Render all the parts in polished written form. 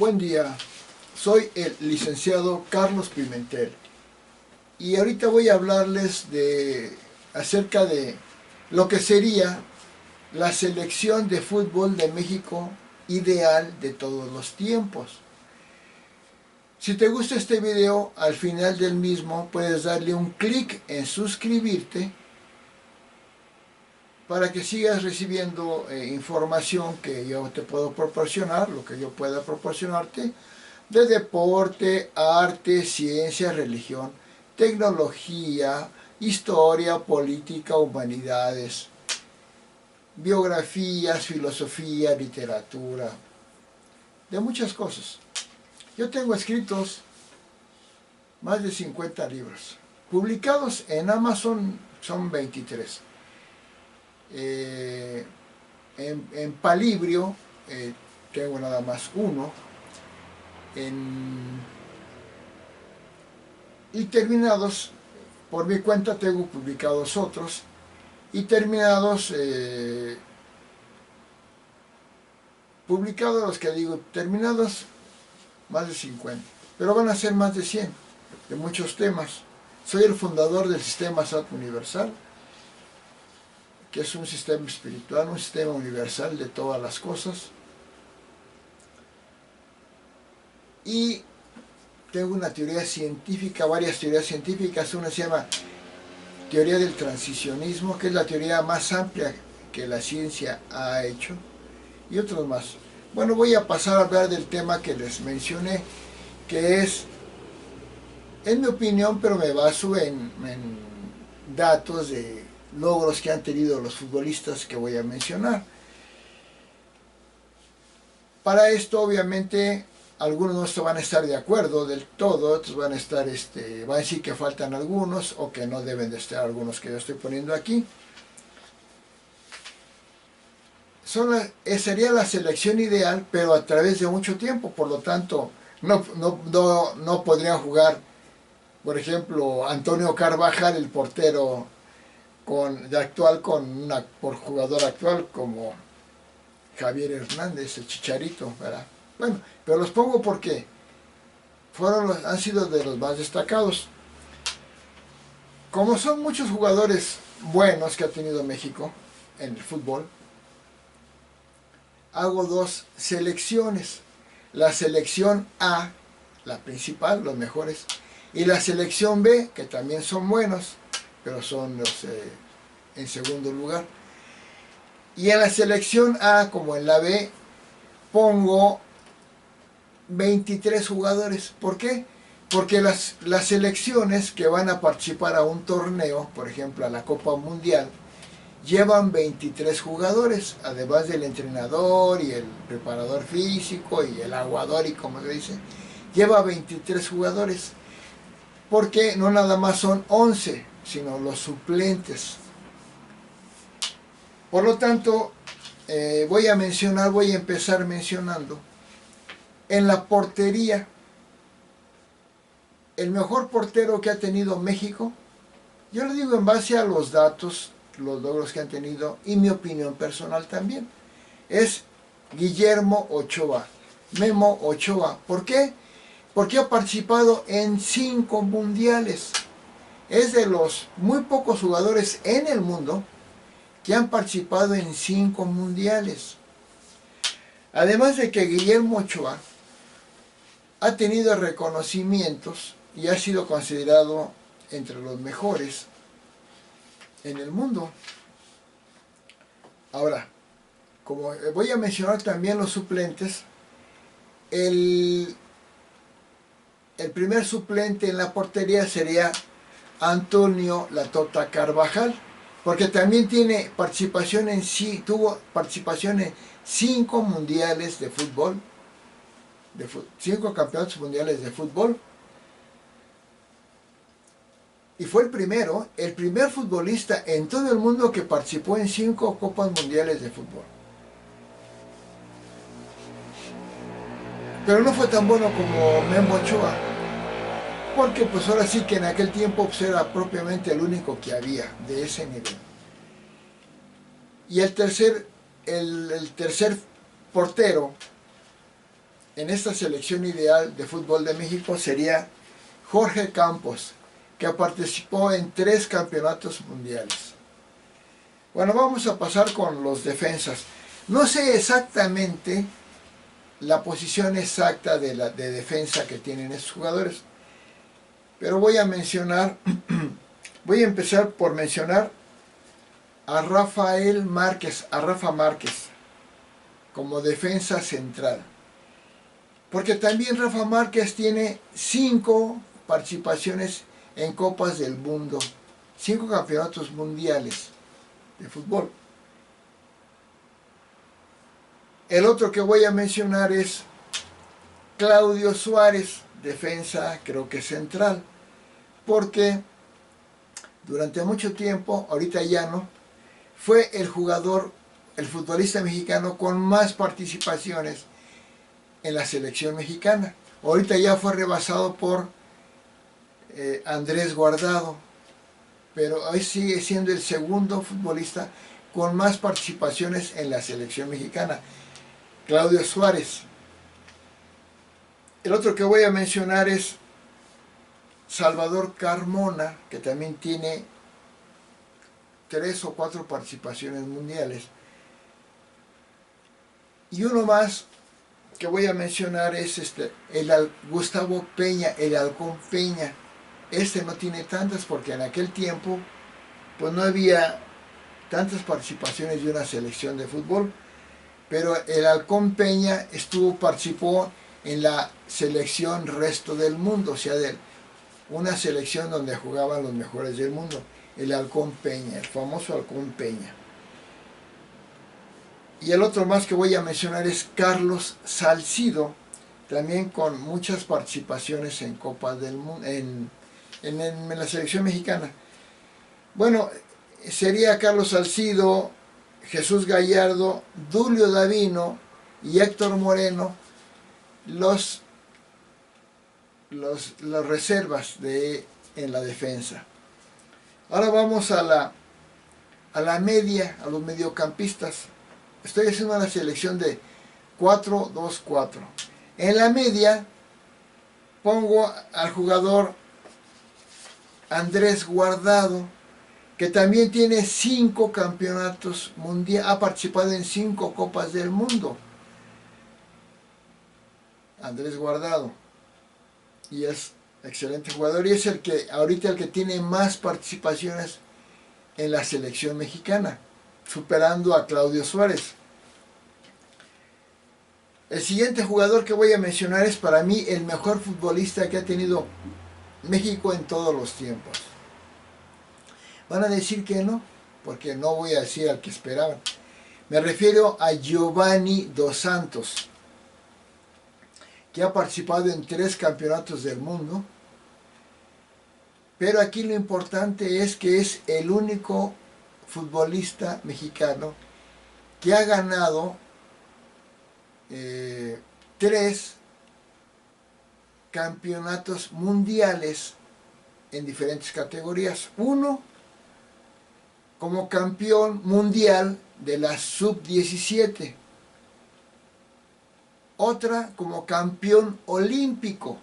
Buen día, soy el licenciado Carlos Pimentel y ahorita voy a hablarles acerca de lo que sería la selección de fútbol de México ideal de todos los tiempos. Si te gusta este video, al final del mismo puedes darle un clic en suscribirte para que sigas recibiendo información que yo te puedo proporcionar, lo que yo pueda proporcionarte, de deporte, arte, ciencia, religión, tecnología, historia, política, humanidades, biografías, filosofía, literatura, de muchas cosas. Yo tengo escritos más de 50 libros. Publicados en Amazon son 23. En Palibrio tengo nada más uno. Y terminados, por mi cuenta tengo publicados otros. Y terminados, publicados los que digo, terminados más de 50. Pero van a ser más de 100, de muchos temas. Soy el fundador del sistema SAT Universal, que es un sistema espiritual, un sistema universal de todas las cosas. Y tengo una teoría científica, varias teorías científicas. Una se llama teoría del transicionismo, que es la teoría más amplia que la ciencia ha hecho, y otros más. Bueno, voy a pasar a hablar del tema que les mencioné, que es mi opinión, pero me baso en datos de logros que han tenido los futbolistas que voy a mencionar. Para esto, obviamente, algunos no van a estar de acuerdo del todo, otros van a estar, van a decir que faltan algunos o que no deben de estar algunos que yo estoy poniendo aquí. Sería la selección ideal, pero a través de mucho tiempo, por lo tanto, no podrían jugar, por ejemplo, Antonio Carvajal, el portero por jugador actual, como Javier Hernández, el Chicharito, ¿verdad? Bueno, pero los pongo porque han sido de los más destacados. Como son muchos jugadores buenos que ha tenido México en el fútbol, hago dos selecciones. La selección A, la principal, los mejores, y la selección B, que también son buenos, pero son los en segundo lugar. Y en la selección A, como en la B, pongo 23 jugadores. ¿Por qué? Porque las selecciones que van a participar a un torneo, por ejemplo a la Copa Mundial, llevan 23 jugadores, además del entrenador y el preparador físico y el aguador, y como se dice, lleva 23 jugadores, porque no nada más son 11, sino los suplentes. Por lo tanto, voy a empezar mencionando en la portería. El mejor portero que ha tenido México, yo lo digo en base a los datos, los logros que han tenido y mi opinión personal también, es Guillermo Ochoa, Memo Ochoa. ¿Por qué? Porque ha participado en 5 mundiales. Es de los muy pocos jugadores en el mundo que han participado en 5 mundiales. Además de que Guillermo Ochoa ha tenido reconocimientos y ha sido considerado entre los mejores en el mundo. Ahora, como voy a mencionar también los suplentes, el primer suplente en la portería sería Antonio La Tota Carvajal, porque también tuvo participación en 5 mundiales de fútbol, 5 campeonatos mundiales de fútbol, y fue el primer futbolista en todo el mundo que participó en 5 copas mundiales de fútbol. Pero no fue tan bueno como Memo Ochoa, porque pues ahora sí que en aquel tiempo pues, era propiamente el único que había de ese nivel. Y el tercer portero en esta selección ideal de fútbol de México sería Jorge Campos, que participó en 3 campeonatos mundiales. Bueno, vamos a pasar con los defensas. No sé exactamente la posición exacta de defensa que tienen estos jugadores, pero voy a mencionar, voy a empezar por mencionar a Rafa Márquez como defensa central, porque también Rafa Márquez tiene 5 participaciones en Copas del Mundo, 5 campeonatos mundiales de fútbol. El otro que voy a mencionar es Claudio Suárez, defensa creo que central, porque durante mucho tiempo, ahorita ya no, fue el futbolista mexicano con más participaciones en la selección mexicana. Ahorita ya fue rebasado por Andrés Guardado, pero hoy sigue siendo el segundo futbolista con más participaciones en la selección mexicana, Claudio Suárez. El otro que voy a mencionar es Salvador Carmona, que también tiene 3 o 4 participaciones mundiales. Y uno más que voy a mencionar es Gustavo Peña, el Halcón Peña. Este no tiene tantas porque en aquel tiempo pues no había tantas participaciones de una selección de fútbol, pero el Halcón Peña participó en la selección resto del mundo, o sea, de una selección donde jugaban los mejores del mundo, el Halcón Peña, el famoso Halcón Peña. Y el otro más que voy a mencionar es Carlos Salcido, también con muchas participaciones en Copas del Mundo, en la selección mexicana. Bueno, sería Carlos Salcido, Jesús Gallardo, Dulio Davino y Héctor Moreno las reservas en la defensa. Ahora vamos a la media, a los mediocampistas. Estoy haciendo una selección de 4-2-4. En la media pongo al jugador Andrés Guardado, que también tiene 5 campeonatos mundiales, ha participado en 5 Copas del Mundo. Andrés Guardado. Y es excelente jugador y es ahorita el que tiene más participaciones en la selección mexicana, superando a Claudio Suárez. El siguiente jugador que voy a mencionar es para mí el mejor futbolista que ha tenido México en todos los tiempos. Van a decir que no, porque no voy a decir al que esperaban. Me refiero a Giovanni Dos Santos, que ha participado en 3 campeonatos del mundo, pero aquí lo importante es que es el único futbolista mexicano que ha ganado 3 campeonatos mundiales en diferentes categorías. Uno como campeón mundial de la sub-17, otra como campeón olímpico,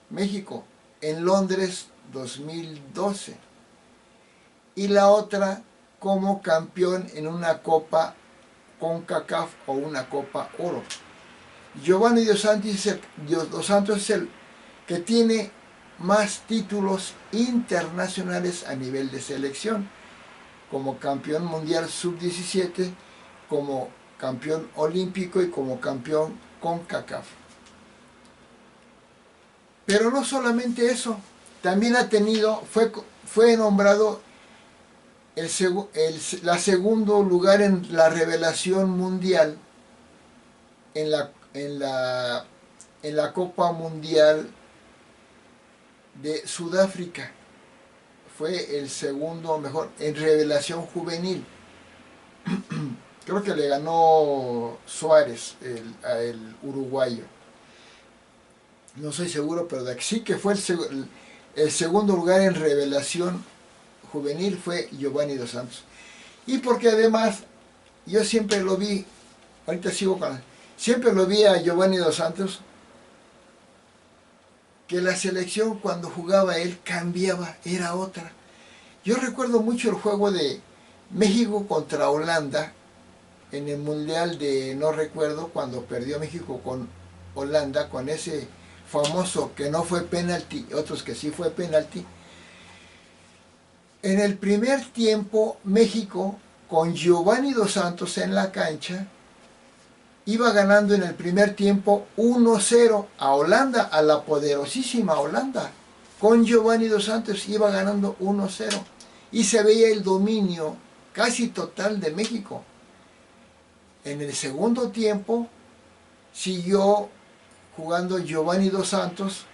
México, en Londres 2012, y la otra como campeón en una Copa CONCACAF o una Copa Oro. Giovanni Dos Santos es el que tiene más títulos internacionales a nivel de selección, como campeón mundial sub-17, como campeón olímpico y como campeón CONCACAF. Pero no solamente eso, también fue nombrado la segundo lugar en la revelación mundial en la Copa Mundial de Sudáfrica. Fue el segundo mejor en revelación juvenil. Creo que le ganó Suárez, el uruguayo. No soy seguro, pero sí que fue el segundo lugar en revelación juvenil fue Giovanni Dos Santos. Y porque además yo siempre lo vi, ahorita siempre lo vi a Giovanni Dos Santos que la selección cuando jugaba él cambiaba, era otra. Yo recuerdo mucho el juego de México contra Holanda en el Mundial de, no recuerdo, cuando perdió México con Holanda, con ese famoso que no fue penalti, otros que sí fue penalti. En el primer tiempo, México, con Giovanni Dos Santos en la cancha, iba ganando en el primer tiempo 1-0 a Holanda, a la poderosísima Holanda. Con Giovanni Dos Santos iba ganando 1-0 y se veía el dominio casi total de México. En el segundo tiempo siguió jugando Giovanni Dos Santos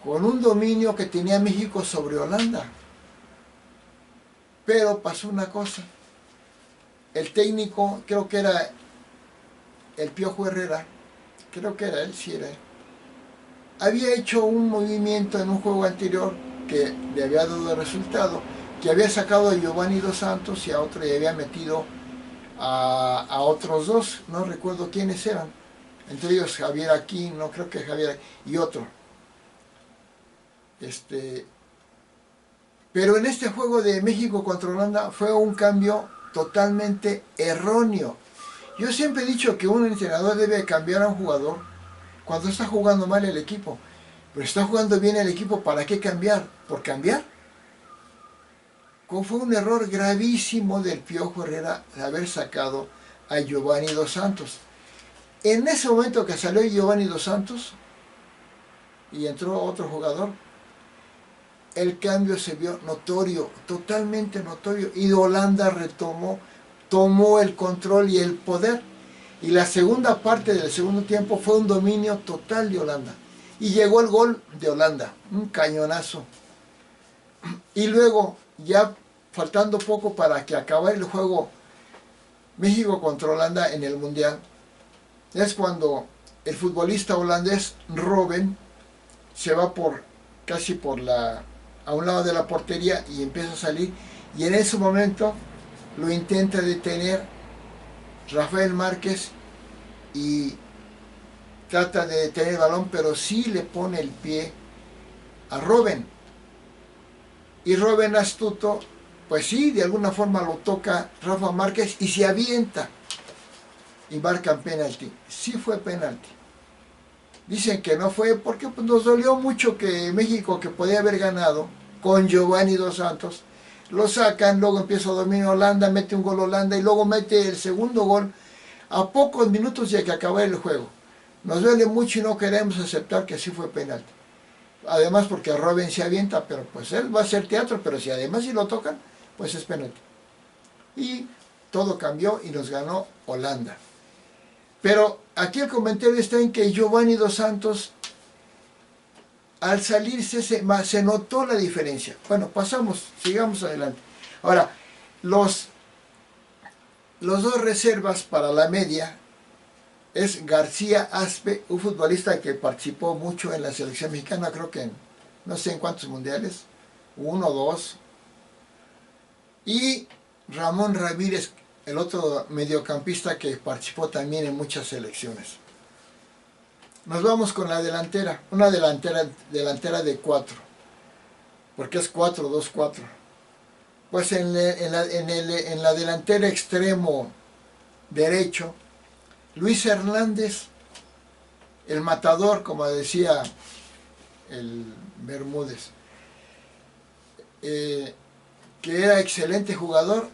con un dominio que tenía México sobre Holanda. Pero pasó una cosa. El técnico, creo que era el Piojo Herrera, creo que era él, sí era él, había hecho un movimiento en un juego anterior que le había dado el resultado, que había sacado a Giovanni Dos Santos y a otro, y había metido a otros dos, no recuerdo quiénes eran, entre ellos Javier Aquín, no creo que Javier, y otro. Pero en este juego de México contra Holanda fue un cambio totalmente erróneo. Yo siempre he dicho que un entrenador debe cambiar a un jugador cuando está jugando mal el equipo. Pero está jugando bien el equipo, ¿para qué cambiar? ¿Por cambiar? Fue un error gravísimo del Piojo Herrera de haber sacado a Giovanni Dos Santos. En ese momento que salió Giovanni Dos Santos y entró otro jugador, el cambio se vio notorio, totalmente notorio, y Holanda tomó el control y el poder. Y la segunda parte del segundo tiempo fue un dominio total de Holanda. Y llegó el gol de Holanda, un cañonazo. Y luego, ya faltando poco para que acabara el juego México contra Holanda en el Mundial, es cuando el futbolista holandés Robben se va casi a un lado de la portería y empieza a salir. Y en ese momento lo intenta detener Rafael Márquez y trata de detener el balón, pero sí le pone el pie a Robben. Y Robben, astuto, pues sí, de alguna forma lo toca Rafa Márquez y se avienta y marcan penalti. Sí fue penalti. Dicen que no fue porque pues, nos dolió mucho que México, que podía haber ganado con Giovanni Dos Santos, lo sacan, luego empieza a dominar Holanda, mete un gol Holanda y luego mete el segundo gol a pocos minutos de que acabara el juego. Nos duele mucho y no queremos aceptar que sí fue penalti. Además porque Robben se avienta, pero pues él va a hacer teatro, pero si además si lo tocan, pues es penalti. Y todo cambió y nos ganó Holanda. Pero aquí el comentario está en que Giovanni Dos Santos, al salirse, se notó la diferencia. Bueno, sigamos adelante. Ahora, los dos reservas para la media es García Aspe, un futbolista que participó mucho en la selección mexicana, creo que no sé en cuántos mundiales, 1 o 2. Y Ramón Ramírez, el otro mediocampista que participó también en muchas selecciones. Nos vamos con la delantera, una delantera de 4, porque es 4-2-4. Pues en la delantera extremo derecho, Luis Hernández, el matador, como decía el Bermúdez, que era excelente jugador,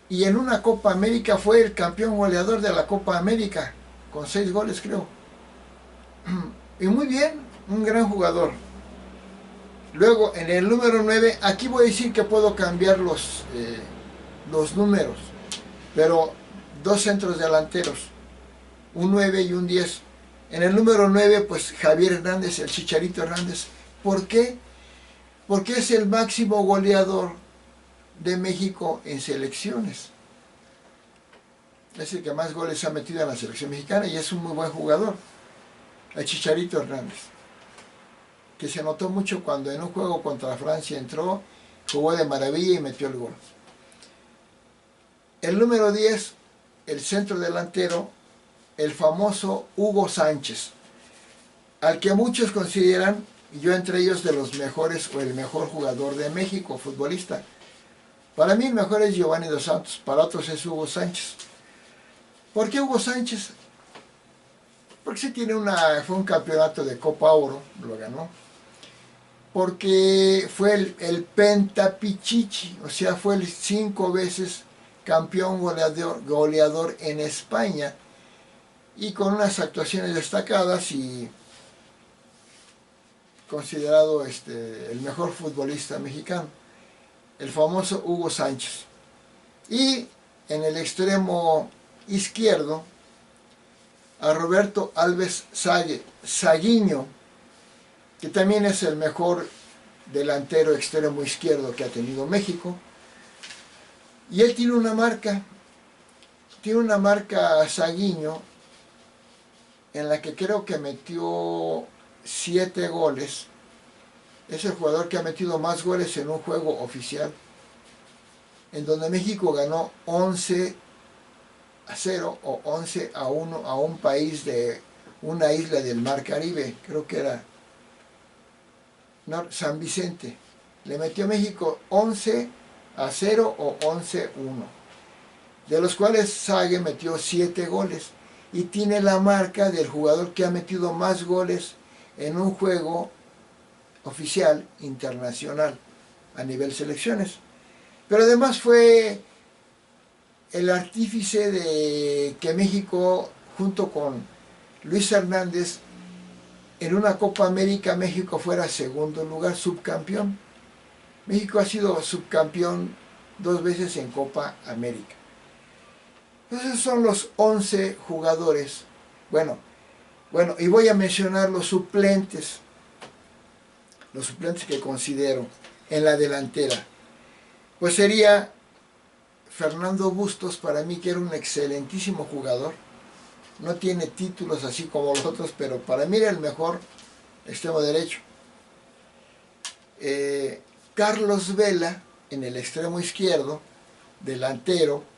y en una Copa América fue el campeón goleador de la Copa América, con 6 goles creo. Y muy bien, un gran jugador. Luego en el número 9, aquí voy a decir que puedo cambiar los números, pero 2 centros delanteros, un 9 y un 10. En el número 9, pues Javier Hernández, el Chicharito Hernández. ¿Por qué? Porque es el máximo goleador de México en selecciones. Es el que más goles ha metido en la selección mexicana y es un muy buen jugador, el Chicharito Hernández, que se notó mucho cuando en un juego contra Francia entró, jugó de maravilla y metió el gol. El número 10, el centro delantero, el famoso Hugo Sánchez, al que muchos consideran y yo entre ellos de los mejores o el mejor jugador de México, futbolista. Para mí el mejor es Giovanni Dos Santos, para otros es Hugo Sánchez. ¿Por qué Hugo Sánchez? Porque sí fue un campeonato de Copa Oro, lo ganó. Porque fue el Pentapichichi, o sea, fue el 5 veces campeón goleador en España, y con unas actuaciones destacadas y considerado el mejor futbolista mexicano, el famoso Hugo Sánchez. Y en el extremo izquierdo, a Roberto Alves Saguiño, que también es el mejor delantero extremo izquierdo que ha tenido México. Y él tiene una marca Saguiño, en la que creo que metió 7 goles. Es el jugador que ha metido más goles en un juego oficial, en donde México ganó 11-0 o 11-1 a un país de una isla del Mar Caribe, creo que era San Vicente. Le metió México 11-0 o 11-1, de los cuales Sague metió 7 goles, y tiene la marca del jugador que ha metido más goles en un juego oficial internacional a nivel selecciones. Pero además fue el artífice de que México, junto con Luis Hernández, en una Copa América México fuera segundo lugar, subcampeón. México ha sido subcampeón 2 veces en Copa América. Esos son los 11 jugadores. Bueno, y voy a mencionar los suplentes que considero en la delantera. Pues sería Fernando Bustos, para mí, que era un excelentísimo jugador. No tiene títulos así como los otros, pero para mí era el mejor extremo derecho. Carlos Vela, en el extremo izquierdo, delantero,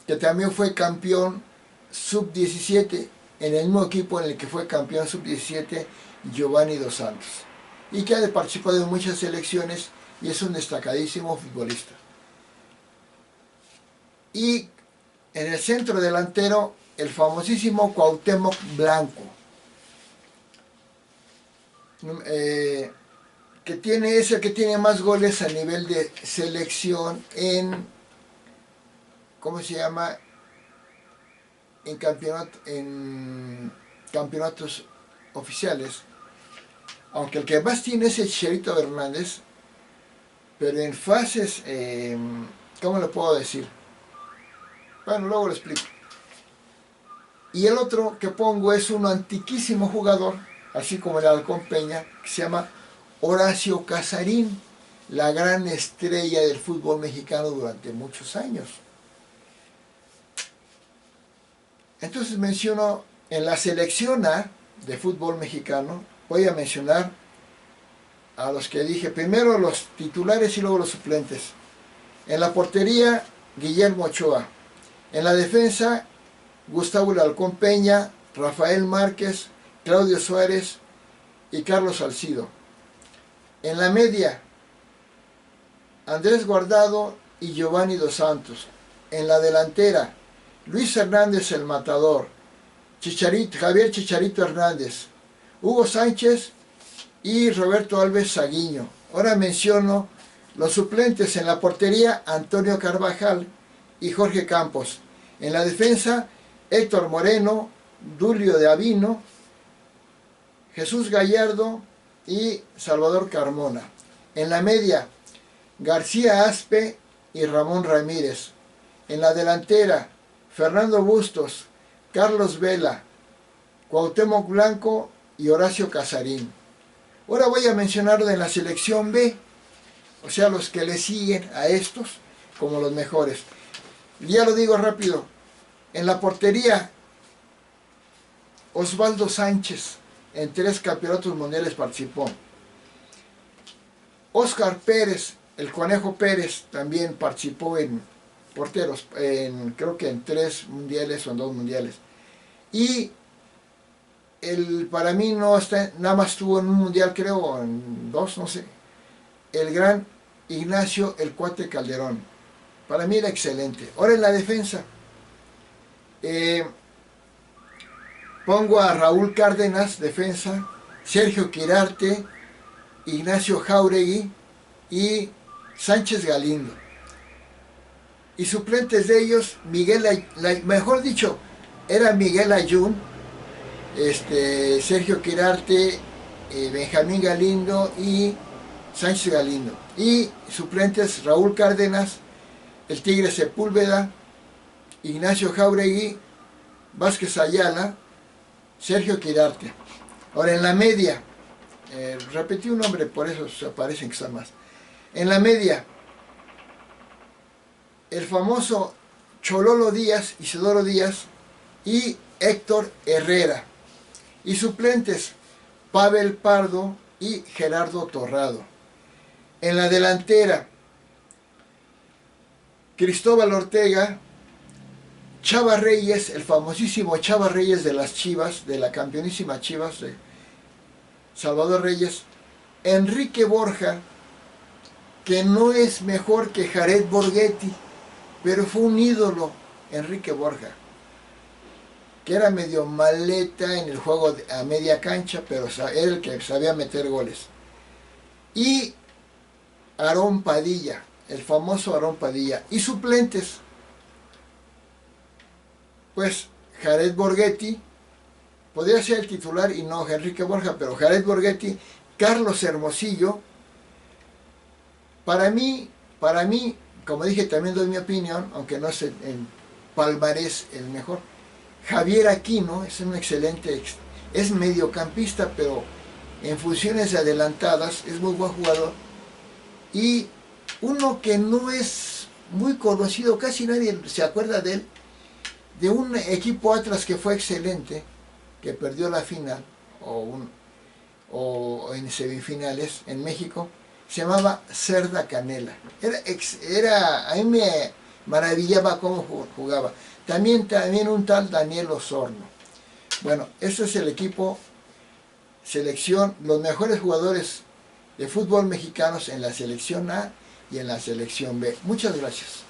que también fue campeón sub-17 en el mismo equipo en el que fue campeón sub-17 Giovanni Dos Santos, y que ha participado en muchas selecciones y es un destacadísimo futbolista. Y en el centro delantero, el famosísimo Cuauhtémoc Blanco, es el que tiene más goles a nivel de selección en, ¿cómo se llama?, en campeonatos oficiales. Aunque el que más tiene es el Chicharito Hernández, pero en fases, ¿cómo lo puedo decir? Bueno, luego lo explico. Y el otro que pongo es un antiquísimo jugador, así como el Halcón Peña, que se llama Horacio Casarín, la gran estrella del fútbol mexicano durante muchos años. Entonces menciono en la selección A de fútbol mexicano, voy a mencionar a los que dije, primero los titulares y luego los suplentes. En la portería, Guillermo Ochoa. En la defensa, Gustavo El Halcón Peña, Rafael Márquez, Claudio Suárez y Carlos Salcido. En la media, Andrés Guardado y Giovanni Dos Santos. En la delantera, Luis Hernández el Matador, Javier Chicharito Hernández, Hugo Sánchez y Roberto Alves Saguiño. Ahora menciono los suplentes. En la portería, Antonio Carvajal y Jorge Campos. En la defensa, Héctor Moreno, Dulio de Avino, Jesús Gallardo y Salvador Carmona. En la media, García Aspe y Ramón Ramírez. En la delantera, Fernando Bustos, Carlos Vela, Cuauhtémoc Blanco y Horacio Casarín. Ahora voy a mencionar de la selección B, o sea, los que le siguen a estos como los mejores. Ya lo digo rápido. En la portería, Osvaldo Sánchez, en 3 campeonatos mundiales participó. Óscar Pérez, el Conejo Pérez, también participó en porteros, creo que en 3 mundiales o en 2 mundiales. Y para mí no está, nada más estuvo en un mundial, creo, o en dos, no sé. El gran Ignacio El Cuate Calderón. Para mí era excelente. Ahora en la defensa. Pongo a Raúl Cárdenas, defensa, Sergio Quirarte, Ignacio Jáuregui y Sánchez Galindo. Y suplentes de ellos, mejor dicho, era Miguel Ayun, Sergio Quirarte, Benjamín Galindo y Sánchez Galindo. Y suplentes Raúl Cárdenas, el Tigre Sepúlveda, Ignacio Jáuregui, Vázquez Ayala, Sergio Quirarte. Ahora en la media, repetí un nombre, por eso se parecen que están más. En la media, el famoso Chololo Díaz, Isidoro Díaz y Héctor Herrera. Y suplentes, Pavel Pardo y Gerardo Torrado. En la delantera, Cristóbal Ortega, Chava Reyes, el famosísimo Chava Reyes de las Chivas, de la campeonísima Chivas de Salvador Reyes, Enrique Borja, que no es mejor que Jared Borghetti, pero fue un ídolo, Enrique Borja, que era medio maleta en el juego a media cancha, pero era el que sabía meter goles. Y Aarón Padilla, el famoso Aarón Padilla. Y suplentes, pues Jared Borghetti, podría ser el titular y no Enrique Borja, pero Jared Borghetti, Carlos Hermosillo. Para mí, como dije, también doy mi opinión, aunque no es en palmarés el mejor. Javier Aquino es un excelente, es mediocampista, pero en funciones adelantadas es muy buen jugador. Y uno que no es muy conocido, casi nadie se acuerda de él, de un equipo Atlas que fue excelente, que perdió la final, o en semifinales en México, se llamaba Cerda Canela. A mí me maravillaba cómo jugaba. También un tal Daniel Osorno. Bueno, este es el equipo, selección, los mejores jugadores de fútbol mexicanos en la selección A y en la selección B. Muchas gracias.